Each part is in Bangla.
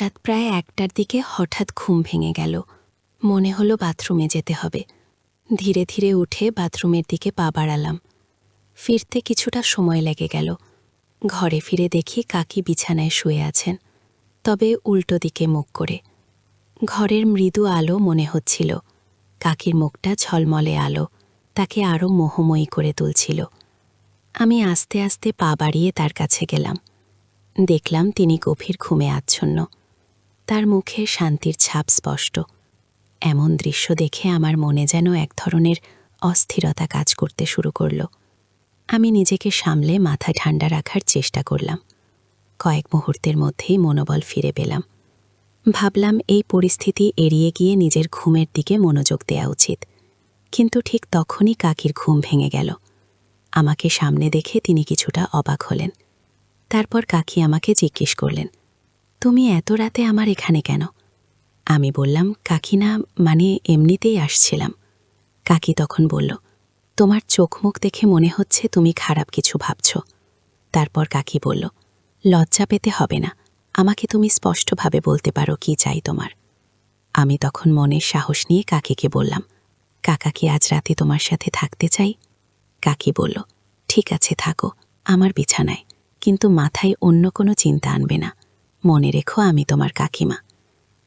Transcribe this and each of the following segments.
মাঝরাত প্রায় ১টার দিকে হঠাৎ ঘুম ভেঙে গেল। মনে হলো বাথরুমে যেতে হবে। ধীরে ধীরে উঠে বাথরুমের দিকে পা বাড়ালাম। ফিরতে কিছুটা সময় লেগে গেল। ঘরে ফিরে দেখি কাকি বিছানায় শুয়ে আছেন, তবে উল্টো দিকে মুখ করে। ঘরের মৃদু আলো মনে হচ্ছিল। কাকির মুখটা ঝলমলে আলো তাকে আরও মোহময়ী করে তুলছিল। আমি আস্তে আস্তে পা বাড়িয়ে তার কাছে গেলাম। দেখলাম তিনি গভীর ঘুমে আচ্ছন্ন। তার মুখে শান্তির ছাপ স্পষ্ট। এমন দৃশ্য দেখে আমার মনে যেন এক ধরনের অস্থিরতা কাজ করতে শুরু করল। আমি নিজেকে সামলে মাথা ঠান্ডা রাখার চেষ্টা করলাম। কয়েক মুহূর্তের মধ্যেই মনোবল ফিরে পেলাম। ভাবলাম এই পরিস্থিতি এড়িয়ে গিয়ে নিজের ঘুমের দিকে মনোযোগ দেওয়া উচিত। কিন্তু ঠিক তখনই কাকির ঘুম ভেঙে গেল। আমাকে সামনে দেখে তিনি কিছুটা অবাক হলেন। তারপর কাকি আমাকে জিজ্ঞেস করলেন, তুমি এত রাতে আমার এখানে কেন? আমি বললাম, কাকি না, মানে এমনিতেই আসছিলাম। কাকি তখন বলল, তোমার চোখ মুখ দেখে মনে হচ্ছে তুমি খারাপ কিছু ভাবছ। তারপর কাকি বলল, লজ্জা পেতে হবে না, আমাকে তুমি স্পষ্টভাবে বলতে পারো কি চাই তোমার। আমি তখন মনের সাহস নিয়ে কাকিকে বললাম, কাকা কি আজ রাতে তোমার সাথে থাকতে চাই? কাকি বলল, ঠিক আছে থাকো আমার বিছানায়, কিন্তু মাথায় অন্য কোনো চিন্তা আনবে না। মনে রেখো আমি তোমার কাকিমা।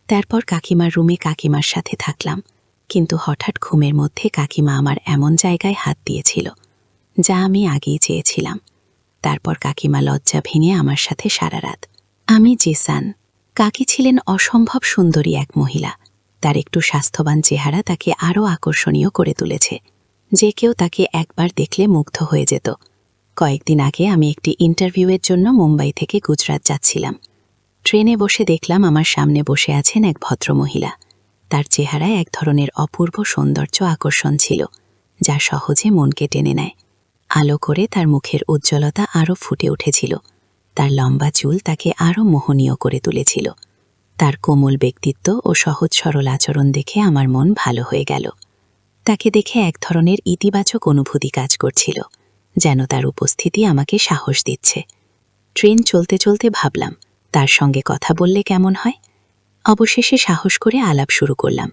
তারপর কাকিমার রুমে কাকিমার সাথে থাকলাম। কিন্তু হঠাৎ ঘুমের মধ্যে কাকিমা আমার এমন জায়গায় হাত দিয়েছিল যা আমি আগেই চেয়েছিলাম। তারপর কাকিমা লজ্জা ভেঙে আমার সাথে সারা রাত। আমি জিসান। কাকি ছিলেন অসম্ভব সুন্দরী এক মহিলা। তার একটু স্বাস্থ্যবান চেহারা তাকে আরও আকর্ষণীয় করে তুলেছে। যে কেউ তাকে একবার দেখলে মুগ্ধ হয়ে যেত। কয়েকদিন আগে আমি একটি ইন্টারভিউয়ের জন্য মুম্বাই থেকে গুজরাট যাচ্ছিলাম। ট্রেনে বসে দেখলাম আমার সামনে বসে আছেন এক ভদ্রমহিলা। তার চেহারায় এক ধরনের অপূর্ব সৌন্দর্য আকর্ষণ ছিল, যা সহজে মনকে টেনে নেয়। আলো করে তার মুখের উজ্জ্বলতা আরও ফুটে উঠেছিল। তার লম্বা চুল তাকে আরও মোহনীয় করে তুলেছিল। তার কোমল ব্যক্তিত্ব ও সহজ সরল আচরণ দেখে আমার মন ভালো হয়ে গেল। তাকে দেখে এক ধরনের ইতিবাচক অনুভূতি কাজ করছিল, যেন তার উপস্থিতি আমাকে সাহস দিচ্ছে। ট্রেন চলতে চলতে ভাবলাম, তার সঙ্গে কথা বললে কেমন হয়। অবশেষে সাহস করে আলাপ শুরু করলাম।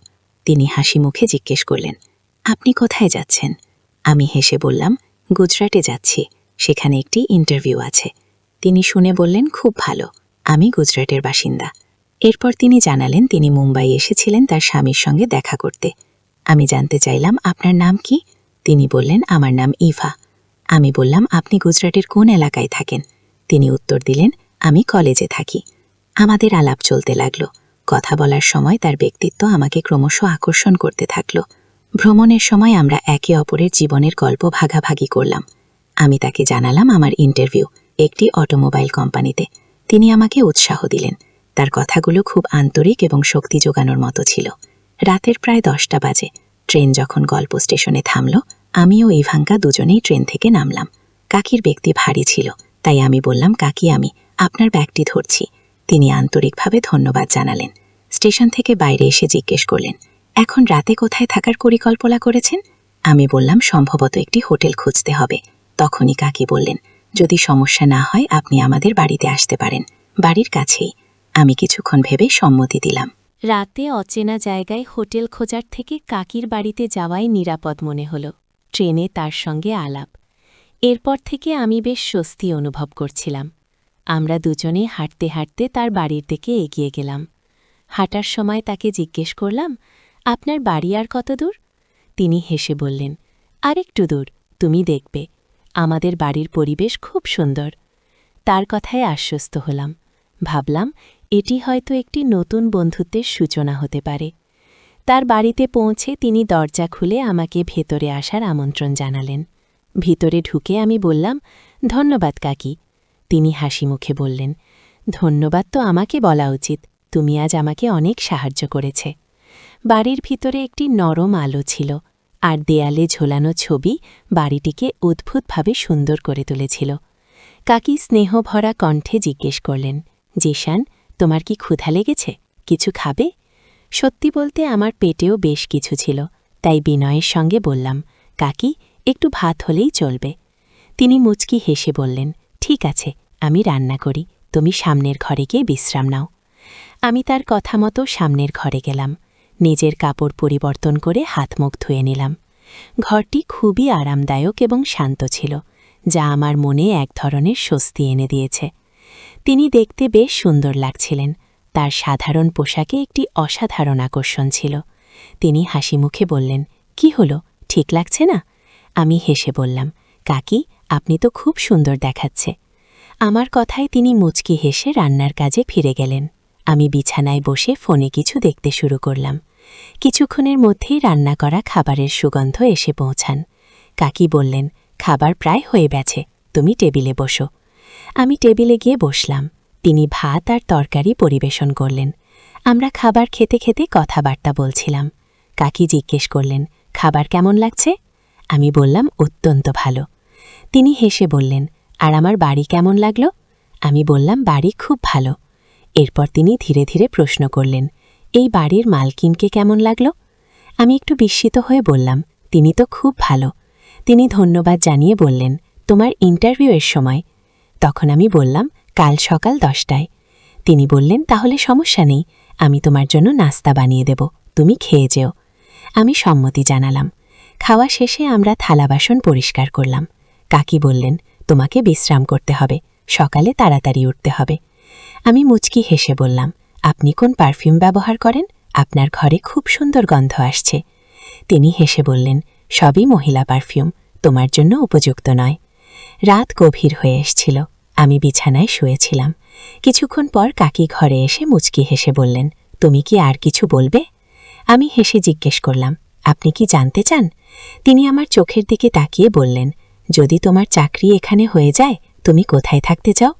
তিনি হাসি মুখে জিজ্ঞেস করলেন, আপনি কোথায় যাচ্ছেন? আমি হেসে বললাম, গুজরাটে যাচ্ছি, সেখানে একটি ইন্টারভিউ আছে। তিনি শুনে বললেন, খুব ভালো, আমি গুজরাটের বাসিন্দা। এরপর তিনি জানালেন তিনি মুম্বাই এসেছিলেন তার স্বামীর সঙ্গে দেখা করতে। আমি জানতে চাইলাম, আপনার নাম কি? তিনি বললেন, আমার নাম ইভা। আমি বললাম, আপনি গুজরাটের কোন এলাকায় থাকেন? তিনি উত্তর দিলেন, আমি কলেজে থাকি। আমাদের আলাপ চলতে লাগলো। কথা বলার সময় তার ব্যক্তিত্ব আমাকে ক্রমশ আকর্ষণ করতে থাকল। ভ্রমণের সময় আমরা একে অপরের জীবনের গল্প ভাগাভাগি করলাম। আমি তাকে জানালাম আমার ইন্টারভিউ একটি অটোমোবাইল কোম্পানিতে। তিনি আমাকে উৎসাহ দিলেন। তার কথাগুলো খুব আন্তরিক এবং শক্তি যোগানোর মতো ছিল। রাতের প্রায় 10টা বাজে। ট্রেন যখন গল্প স্টেশনে থামল, আমি ও ইভাঙ্কা দুজনেই ট্রেন থেকে নামলাম। কাকির ব্যক্তি ভারী ছিল, তাই আমি বললাম, কাকি আমি আপনার ব্যাগটি ধরছি। তিনি আন্তরিকভাবে ধন্যবাদ জানালেন। স্টেশন থেকে বাইরে এসে জিজ্ঞেস করলেন, এখন রাতে কোথায় থাকার পরিকল্পনা করেছেন? আমি বললাম, সম্ভবত একটি হোটেল খুঁজতে হবে। তখনই কাকি বললেন, যদি সমস্যা না হয় আপনি আমাদের বাড়িতে আসতে পারেন, বাড়ির কাছেই। আমি কিছুক্ষণ ভেবে সম্মতি দিলাম। রাতে অচেনা জায়গায় হোটেল খোঁজার থেকে কাকির বাড়িতে যাওয়াই নিরাপদ মনে হল। ট্রেনে তার সঙ্গে আলাপ। এরপর থেকে আমি বেশ স্বস্তি অনুভব করছিলাম। আমরা দুজনে হাঁটতে হাঁটতে তার বাড়ির দিকে এগিয়ে গেলাম। হাঁটার সময় তাকে জিজ্ঞেস করলাম, আপনার বাড়ি আর কত দূর? তিনি হেসে বললেন, আরেকটু দূর, তুমি দেখবে, আমাদের বাড়ির পরিবেশ খুব সুন্দর। তার কথায় আশ্বস্ত হলাম। ভাবলাম, এটি হয়তো একটি নতুন বন্ধুত্বের সূচনা হতে পারে। তার বাড়িতে পৌঁছে তিনি দরজা খুলে আমাকে ভেতরে আসার আমন্ত্রণ জানালেন। ভিতরে ঢুকে আমি বললাম, ধন্যবাদ কাকি। তিনি হাসি মুখে বললেন, ধন্যবাদ তো আমাকে বলা উচিত, তুমি আজ আমাকে অনেক সাহায্য করেছে। বাড়ির ভিতরে একটি নরম আলো ছিল, আর দেয়ালে ঝোলানো ছবি বাড়িটিকে অদ্ভুতভাবে সুন্দর করে তুলেছিল। কাকি স্নেহভরা কণ্ঠে জিজ্ঞেস করলেন, জিসান, তোমার কি ক্ষুধা লেগেছে? কিছু খাবে? সত্যি বলতে আমার পেটেও বেশ কিছু ছিল, তাই বিনয়ের সঙ্গে বললাম, কাকি, একটু ভাত হলেই চলবে। তিনি মুচকি হেসে বললেন, ঠিক আছে, আমি রান্না করি, তুমি সামনের ঘরে গিয়ে বিশ্রাম নাও। আমি তার কথা মতো সামনের ঘরে গেলাম। নিজের কাপড় পরিবর্তন করে হাত মুখ ধুয়ে নিলাম। ঘরটি খুবই আরামদায়ক এবং শান্ত ছিল, যা আমার মনে এক ধরনের স্বস্তি এনে দিয়েছে। তিনি দেখতে বেশ সুন্দর লাগছিলেন। তার সাধারণ পোশাকে একটি অসাধারণ আকর্ষণ ছিল। তিনি হাসি মুখে বললেন, কি হলো, ঠিক লাগছে না? আমি হেসে বললাম, কাকি, আপনি তো খুব সুন্দর দেখাচ্ছে। আমার কথায় তিনি মুচকি হেসে রান্নার কাজে ফিরে গেলেন। আমি বিছানায় বসে ফোনে কিছু দেখতে শুরু করলাম। কিছুক্ষণের মধ্যেই রান্না করা খাবারের সুগন্ধ এসে পৌঁছান। কাকি বললেন, খাবার প্রায় হয়ে গেছে, তুমি টেবিলে বসো। আমি টেবিলে গিয়ে বসলাম। তিনি ভাত আর তরকারি পরিবেশন করলেন। আমরা খাবার খেতে খেতে কথাবার্তা বলছিলাম। কাকি জিজ্ঞেস করলেন, খাবার কেমন লাগছে? আমি বললাম, অত্যন্ত ভালো। তিনি হেসে বললেন, আর আমার বাড়ি কেমন লাগলো? আমি বললাম, বাড়ি খুব ভালো। এরপর তিনি ধীরে ধীরে প্রশ্ন করলেন, এই বাড়ির মালকিনকে কেমন লাগলো? আমি একটু বিস্মিত হয়ে বললাম, তিনি তো খুব ভালো। তিনি ধন্যবাদ জানিয়ে বললেন, তোমার ইন্টারভিউয়ের সময়? তখন আমি বললাম, কাল সকাল 10টায়। তিনি বললেন, তাহলে সমস্যা নেই, আমি তোমার জন্য নাস্তা বানিয়ে দেব, তুমি খেয়ে যেও। আমি সম্মতি জানালাম। খাওয়া শেষে আমরা থালা বাসন পরিষ্কার করলাম। কাকি বললেন, তোমাকে বিশ্রাম করতে হবে, সকালে তাড়াতাড়ি উঠতে হবে। আমি মুচকি হেসে বললাম, আপনি কোন পারফিউম ব্যবহার করেন? আপনার ঘরে খুব সুন্দর গন্ধ আসছে। তিনি হেসে বললেন, সবই মহিলা পারফিউম, তোমার জন্য উপযুক্ত নয়। রাত গভীর হয়ে এসছিল। আমি বিছানায় শুয়েছিলাম। কিছুক্ষণ পর কাকি ঘরে এসে মুচকি হেসে বললেন, তুমি কি আর কিছু বলবে? আমি হেসে জিজ্ঞেস করলাম, আপনি কি জানতে চান? তিনি আমার চোখের দিকে তাকিয়ে বললেন, যদি তোমার চাকরি এখানে হয়ে যায়, তুমি কোথায় থাকতে চাও?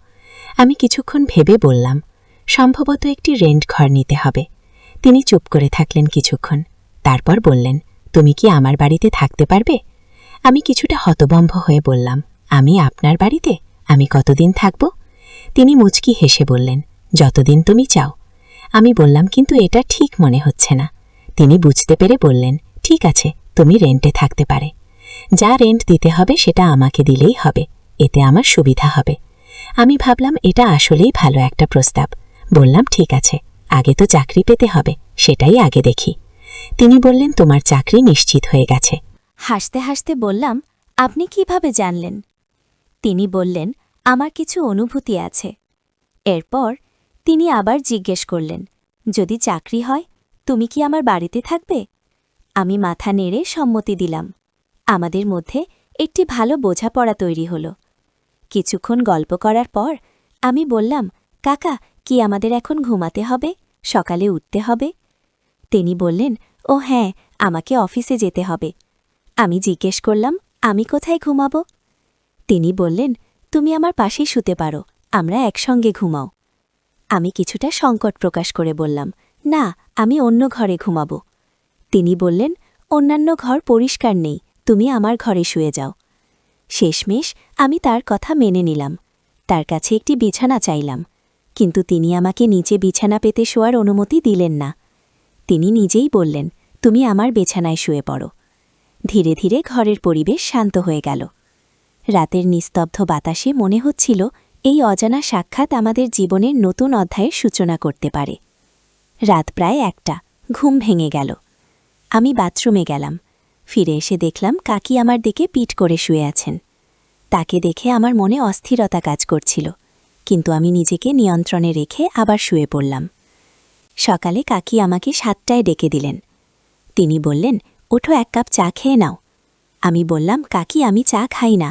আমি কিছুক্ষণ ভেবে বললাম, সম্ভবত একটি রেন্ট ঘর নিতে হবে। তিনি চুপ করে থাকলেন কিছুক্ষণ। তারপর বললেন, তুমি কি আমার বাড়িতে থাকতে পারবে? আমি কিছুটা হতভম্ব হয়ে বললাম, আমি আপনার বাড়িতে? আমি কতদিন থাকব? তিনি মুচকি হেসে বললেন, যতদিন তুমি চাও। আমি বললাম, কিন্তু এটা ঠিক মনে হচ্ছে না। তিনি বুঝতে পেরে বললেন, ঠিক আছে, তুমি রেন্টে থাকতে পারে। যা রেন্ট দিতে হবে সেটা আমাকে দিলেই হবে, এতে আমার সুবিধা হবে। আমি ভাবলাম এটা আসলেই ভালো একটা প্রস্তাব। বললাম, ঠিক আছে, আগে তো চাকরি পেতে হবে, সেটাই আগে দেখি। তিনি বললেন, তোমার চাকরি নিশ্চিত হয়ে গেছে। হাসতে হাসতে বললাম, আপনি কিভাবে জানলেন? তিনি বললেন, আমার কিছু অনুভূতি আছে। এরপর তিনি আবার জিজ্ঞেস করলেন, যদি চাকরি হয়, তুমি কি আমার বাড়িতে থাকবে? আমি মাথা নেড়ে সম্মতি দিলাম। আমাদের মধ্যে একটি ভালো বোঝাপড়া তৈরি হল। কিছুক্ষণ গল্প করার পর আমি বললাম, কাকা, কি আমাদের এখন ঘুমাতে হবে? সকালে উঠতে হবে? তিনি বললেন, ও হ্যাঁ, আমাকে অফিসে যেতে হবে। আমি জিজ্ঞেস করলাম, আমি কোথায় ঘুমাবো? তিনি বললেন, তুমি আমার পাশেই শুতে পারো, আমরা একসঙ্গে ঘুমাও। আমি কিছুটা সংকট প্রকাশ করে বললাম, না, আমি অন্য ঘরে ঘুমাবো। তিনি বললেন, অন্যান্য ঘর পরিষ্কার নেই, তুমি আমার ঘরে শুয়ে যাও। শেষমেশ আমি তার কথা মেনে নিলাম। তার কাছে একটি বিছানা চাইলাম, কিন্তু তিনি আমাকে নিচে বিছানা পেতে শোয়ার অনুমতি দিলেন না। তিনি নিজেই বললেন, তুমি আমার বিছানায় শুয়ে পড়ো। ধীরে ধীরে ঘরের পরিবেশ শান্ত হয়ে গেল। রাতের নিস্তব্ধ বাতাসে মনে হচ্ছিল, এই অজানা সাক্ষাৎ আমাদের জীবনের নতুন অধ্যায়ের সূচনা করতে পারে। রাত প্রায় 1টা, ঘুম ভেঙে গেল। আমি বাথরুমে গেলাম। ফিরে এসে দেখলাম কাকি আমার দিকে পিঠ করে শুয়ে আছেন। তাকে দেখে আমার মনে অস্থিরতা কাজ করছিল, কিন্তু আমি নিজেকে নিয়ন্ত্রণে রেখে আবার শুয়ে পড়লাম। সকালে কাকি আমাকে 7টায় ডেকে দিলেন। তিনি বললেন, ওঠো, 1 কাপ চা খেয়ে নাও। আমি বললাম, কাকি, আমি চা খাই না।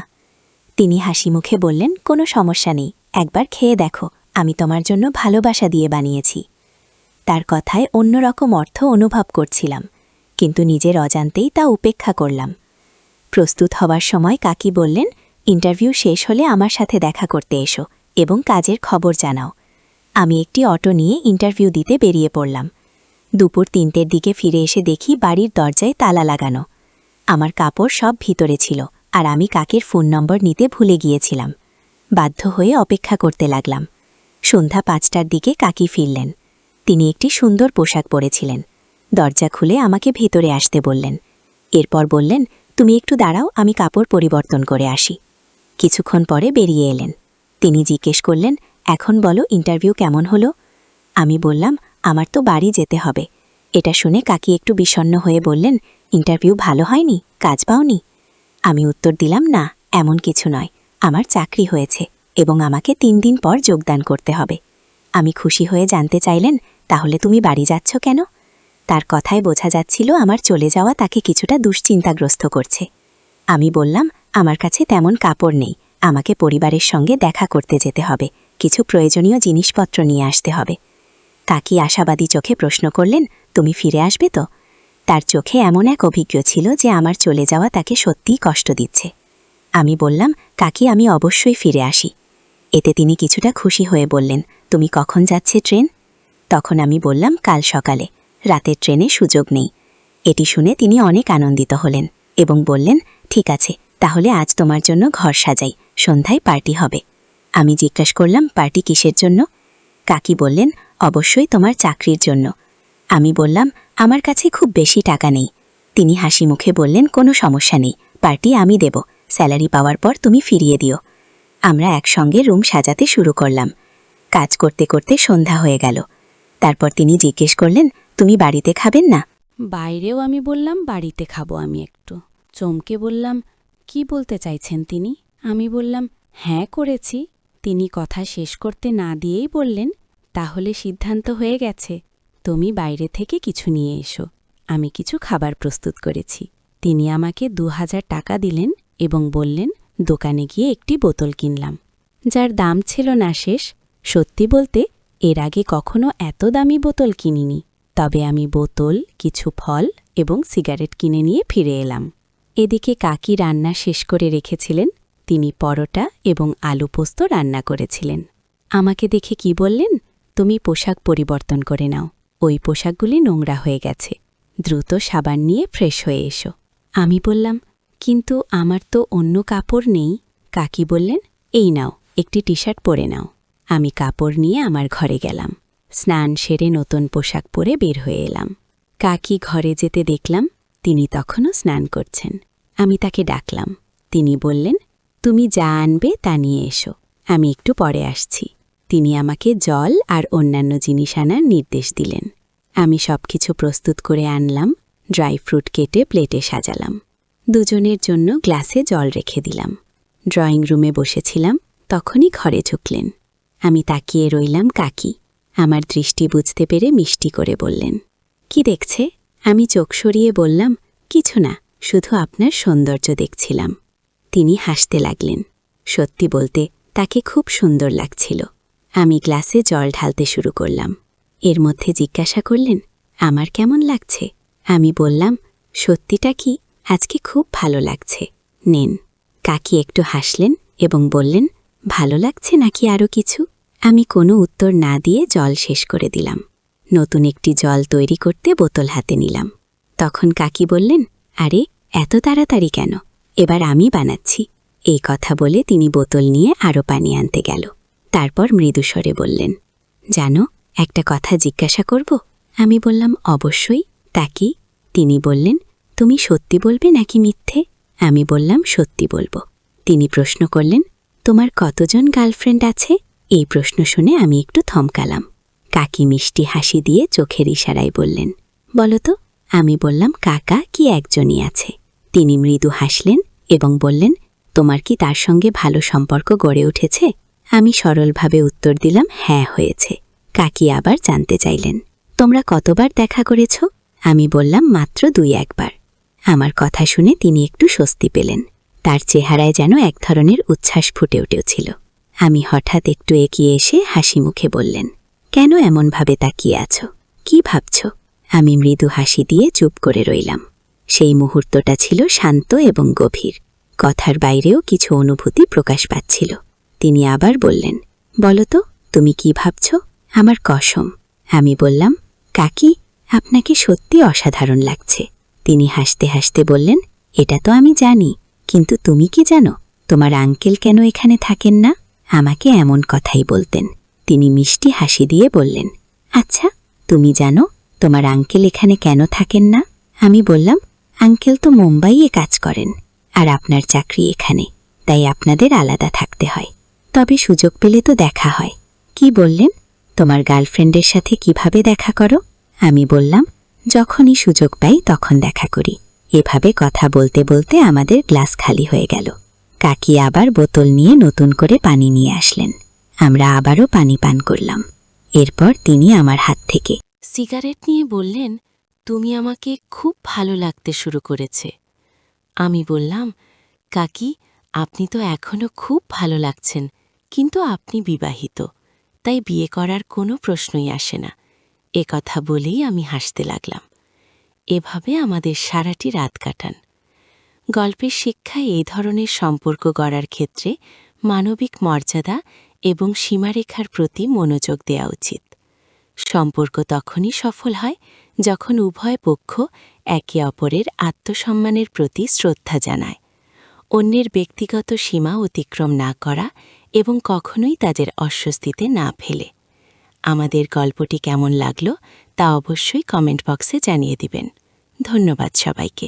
তিনি হাসি মুখে বললেন, কোনো সমস্যা নেই, একবার খেয়ে দেখো, আমি তোমার জন্য ভালোবাসা দিয়ে বানিয়েছি। তার কথায় অন্যরকম অর্থ অনুভব করছিলাম, কিন্তু নিজের অজান্তেই তা উপেক্ষা করলাম। প্রস্তুত হবার সময় কাকি বললেন, ইন্টারভিউ শেষ হলে আমার সাথে দেখা করতে এসো এবং কাজের খবর জানাও। আমি একটি অটো নিয়ে ইন্টারভিউ দিতে বেরিয়ে পড়লাম। দুপুর 3টের দিকে ফিরে এসে দেখি বাড়ির দরজায় তালা লাগানো। আমার কাপড় সব ভিতরে ছিল, আর আমি কাকের ফোন নম্বর নিতে ভুলে গিয়েছিলাম। বাধ্য হয়ে অপেক্ষা করতে লাগলাম। সন্ধ্যা 5টার দিকে কাকি ফিরলেন। তিনি একটি সুন্দর পোশাক পরেছিলেন। দরজা খুলে আমাকে ভেতরে আসতে বললেন। এরপর বললেন, তুমি একটু দাঁড়াও, আমি কাপড় পরিবর্তন করে আসি। কিছুক্ষণ পরে বেরিয়ে এলেন। তিনি জিজ্ঞেস করলেন, এখন বলো, ইন্টারভিউ কেমন হলো? আমি বললাম, আমার তো বাড়ি যেতে হবে। এটা শুনে কাকি একটু বিষণ্ণ হয়ে বললেন, ইন্টারভিউ ভালো হয়নি, কাজ পাওনি? আমি উত্তর দিলাম, না, এমন কিছু নয়, আমার চাকরি হয়েছে এবং আমাকে 3 দিন পর যোগদান করতে হবে। আমি খুশি হয়ে জানতে চাইলেন, তাহলে তুমি বাড়ি যাচ্ছ কেন? তার কথায় বোঝা যাচ্ছিল আমার চলে যাওয়া তাকে কিছুটা দুশ্চিন্তাগ্রস্ত করছে। আমি বললাম, আমার কাছে তেমন কাপড় নেই, আমাকে পরিবারের সঙ্গে দেখা করতে যেতে হবে, কিছু প্রয়োজনীয় জিনিসপত্র নিয়ে আসতে হবে। কাকি আশাবাদী চোখে প্রশ্ন করলেন, তুমি ফিরে আসবে তো? তার চোখে এমন এক অভিজ্ঞ ছিল যে আমার চলে যাওয়া তাকে সত্যিই কষ্ট দিচ্ছে। আমি বললাম, কাকি, আমি অবশ্যই ফিরে আসি। এতে তিনি কিছুটা খুশি হয়ে বললেন, তুমি কখন যাচ্ছে ট্রেন? তখন আমি বললাম, কাল সকালে, রাতের ট্রেনে সুযোগ নেই। এটি শুনে তিনি অনেক আনন্দিত হলেন এবং বললেন, ঠিক আছে, তাহলে আজ তোমার জন্য ঘর সাজাই, সন্ধ্যায় পার্টি হবে। আমি জিজ্ঞাসা করলাম, পার্টি কিসের জন্য? কাকি বললেন, অবশ্যই তোমার চাকরির জন্য। আমি বললাম, আমার কাছে খুব বেশি টাকা নেই। তিনি হাসি মুখে বললেন, কোনো সমস্যা নেই, পার্টি আমি দেব, স্যালারি পাওয়ার পর তুমি ফিরিয়ে দিও। আমরা একসঙ্গে রুম সাজাতে শুরু করলাম। কাজ করতে করতে সন্ধ্যা হয়ে গেল। তারপর তিনি জিজ্ঞেস করলেন, তুমি বাড়িতে খাবেন না? বাইরেও আমি বললাম, বাড়িতে খাবো আমি একটু। চমকে বললাম, কি বলতে চাইছেন তিনি? আমি বললাম, হ্যাঁ করেছি। তিনি কথা শেষ করতে না দিয়েই বললেন, তাহলে সিদ্ধান্ত হয়ে গেছে, তুমি বাইরে থেকে কিছু নিয়ে এসো, আমি কিছু খাবার প্রস্তুত করেছি। তিনি আমাকে 2000 টাকা দিলেন এবং বললেন, দোকানে গিয়ে একটি বোতল কিনলাম, যার দাম ছিল না শেষ। সত্যি বলতে এর আগে কখনো এত দামি বোতল কিনিনি। তবে আমি বোতল, কিছু ফল এবং সিগারেট কিনে নিয়ে ফিরে এলাম। এদিকে কাকি রান্না শেষ করে রেখেছিলেন। তিনি পরোটা এবং আলু পোস্ত রান্না করেছিলেন। আমাকে দেখে কি বললেন, তুমি পোশাক পরিবর্তন করে নাও, ওই পোশাকগুলি নোংরা হয়ে গেছে, দ্রুত সাবান নিয়ে ফ্রেশ হয়ে এসো। আমি বললাম, কিন্তু আমার তো অন্য কাপড় নেই। কাকি বললেন, এই নাও, একটি টি শার্ট পরে নাও। আমি কাপড় নিয়ে আমার ঘরে গেলাম। স্নান সেরে নতুন পোশাক পরে বের হয়ে এলাম। কাকি ঘরে যেতে দেখলাম তিনি তখনও স্নান করছেন। আমি তাকে ডাকলাম। তিনি বললেন, তুমি যা আনবে তা নিয়ে এসো, আমি একটু পরে আসছি। তিনি আমাকে জল আর অন্যান্য জিনিস আনার নির্দেশ দিলেন। আমি সবকিছু প্রস্তুত করে আনলাম, ড্রাই ফ্রুট কেটে প্লেটে সাজালাম। দুজনের জন্য গ্লাসে জল রেখে দিলাম। ড্রয়িং রুমে বসেছিলাম, তখনই ঘরে ঢুকলেন। আমি তাকিয়ে রইলাম। কাকি আমার দৃষ্টি বুঝতে পেরে মিষ্টি করে বললেন, কি দেখছে? আমি চোখ সরিয়ে বললাম, কিছু না, শুধু আপনার সৌন্দর্য দেখছিলাম। তিনি হাসতে লাগলেন। সত্যি বলতে তাকে খুব সুন্দর লাগছিল। আমি গ্লাসে জল ঢালতে শুরু করলাম। এর মধ্যে জিজ্ঞাসা করলেন, আমার কেমন লাগছে? আমি বললাম, সত্যিটা কি, আজকে খুব ভালো লাগছে, নেন। কাকি একটু হাসলেন এবং বললেন, ভালো লাগছে নাকি আরও কিছু? আমি কোনো উত্তর না দিয়ে জল শেষ করে দিলাম। নতুন একটি জল তৈরি করতে বোতল হাতে নিলাম। তখন কাকি বললেন, আরে এত তাড়াতাড়ি কেন, এবার আমি বানাচ্ছি। এই কথা বলে তিনি বোতল নিয়ে আরও পানি আনতে গেল। তারপর মৃদুস্বরে বললেন, জানো, একটা কথা জিজ্ঞাসা করব? আমি বললাম, অবশ্যই। তা কি? তিনি বললেন, তুমি সত্যি বলবে নাকি মিথ্যে? আমি বললাম, সত্যি বলবো। তিনি প্রশ্ন করলেন, তোমার কতজন গার্লফ্রেন্ড আছে? এই প্রশ্ন শুনে আমি একটু থমকালাম। কাকি মিষ্টি হাসি দিয়ে চোখের ইশারায় বললেন, বলো তো। আমি বললাম, কাকা, কি একজনই আছে। তিনি মৃদু হাসলেন এবং বললেন, তোমার কি তার সঙ্গে ভালো সম্পর্ক গড়ে উঠেছে? আমি সরলভাবে উত্তর দিলাম, হ্যাঁ, হয়েছে। কাকি আবার জানতে চাইলেন, তোমরা কতবার দেখা করেছ? আমি বললাম, মাত্র 2-1 বার। আমার কথা শুনে তিনি একটু স্বস্তি পেলেন। তার চেহারায় যেন এক ধরনের উচ্ছ্বাস ফুটে উঠেছিল। আমি হঠাৎ একটু এগিয়ে এসে হাসি মুখে বললেন, কেন এমনভাবে তাকিয়ে আছো? কি ভাবছ? আমি মৃদু হাসি দিয়ে চুপ করে রইলাম। সেই মুহূর্তটা ছিল শান্ত এবং গভীর। কথার বাইরেও কিছু অনুভূতি প্রকাশ পাচ্ছিল। তিনি আবার বললেন, বলো তো, তুমি কি ভাবছ? আমার কসম। আমি বললাম, কাকি, আপনাকে সত্যি অসাধারণ লাগছে। তিনি হাসতে হাসতে বললেন, এটা তো আমি জানি, কিন্তু তুমি কি জানো তোমার আঙ্কেল কেন এখানে থাকেন না? আমাকে এমন কথাই বলতেন। তিনি মিষ্টি হাসি দিয়ে বললেন, আচ্ছা, তুমি জানো তোমার আঙ্কেল এখানে কেন থাকেন না? আমি বললাম, আঙ্কেল তো মুম্বাইয়ে কাজ করেন, আর আপনার চাকরি এখানে, তাই আপনাদের আলাদা থাকতে হয়। তবে সুযোগ পেলে তো দেখা হয়। কি বললেন? তোমার গার্লফ্রেন্ডের সাথে কিভাবে দেখা করো? আমি বললাম, যখনই সুযোগ পাই তখন দেখা করি। এভাবে কথা বলতে বলতে আমাদের গ্লাস খালি হয়ে গেল। কাকি আবার বোতল নিয়ে নতুন করে পানি নিয়ে আসলেন। আমরা আবারও পানি পান করলাম। এরপর তিনি আমার হাত থেকে সিগারেট নিয়ে বললেন, তুমি আমাকে খুব ভালো লাগতে শুরু করেছে। আমি বললাম, কাকি, আপনি তো এখনো খুব ভালো লাগছেন, কিন্তু আপনি বিবাহিত, তাই বিয়ে করার কোনো প্রশ্নই আসে না। এ কথা বলেই আমি হাসতে লাগলাম। এভাবে আমাদের সারাটি রাত কাটান। গল্পের শিক্ষায় এই ধরনের সম্পর্ক গড়ার ক্ষেত্রে মানবিক মর্যাদা এবং সীমারেখার প্রতি মনোযোগ দেওয়া উচিত। সম্পর্ক তখনই সফল হয় যখন উভয় পক্ষ একে অপরের আত্মসম্মানের প্রতি শ্রদ্ধা জানায়, অন্যের ব্যক্তিগত সীমা অতিক্রম না করা এবং কখনোই তাদের অস্বস্তিতে না ফেলে। আমাদের গল্পটি কেমন লাগলো তা অবশ্যই কমেন্ট বক্সে জানিয়ে দিবেন। ধন্যবাদ সবাইকে।